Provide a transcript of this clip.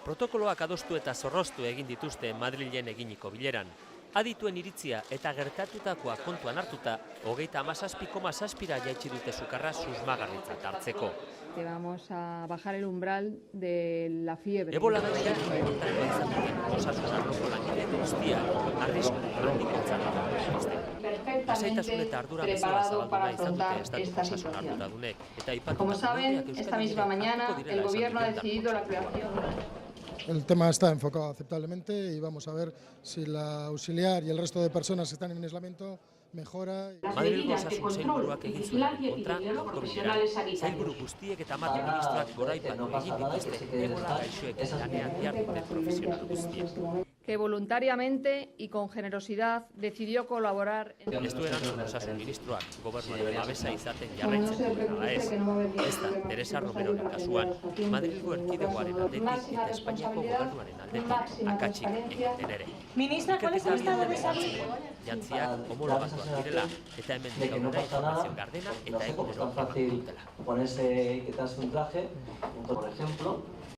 Protokoloak adostu eta zorroztu egin dituzte Madrilen eginiko bileran. Adituen iritzia eta gertatutakoa kontuan hartuta, 37,7ra jaitsi dute sukarra susmagarritzat hartzeko. Que vamos a bajar el umbral de la fiebre. Ebola gaiak kontakoa izan duten osasun arloko langileen guztiak arrisku handikotzat dituzte. Lasaitasun eta ardura bezala zabalduna izan dute estatuko osasun arduradunek. Como saben, esta misma mañana el gobierno ha decidido la creación. El tema está enfocado aceptablemente y vamos a ver si la auxiliar y el resto de personas que están en aislamiento mejora. Madrilgo osasun sailburuak egin zuenaren kontra gaurko bileran. Sailburu guztiek eta mate ministroak goraipatu egin dituzte ebola gaixoek lanean diharduten profesional guztiek. Que voluntariamente y con generosidad decidió colaborar. Ez du erantzun osasun ministroak gobernuaren babesa izaten jarraitzen duen ala ez. Ez da, Teresa Romeroren kasuan, Madrilgo erkidegoaren aldetik eta Espainiako gobernuaren aldetik akatsik egiten ere. Ministra, ¿cuál es el estado de salud? Jantziak homologatuak direla eta hemendik aurrera informazio gardena eta egunero emango dutela. Ponerse quitarse un traje, por ejemplo,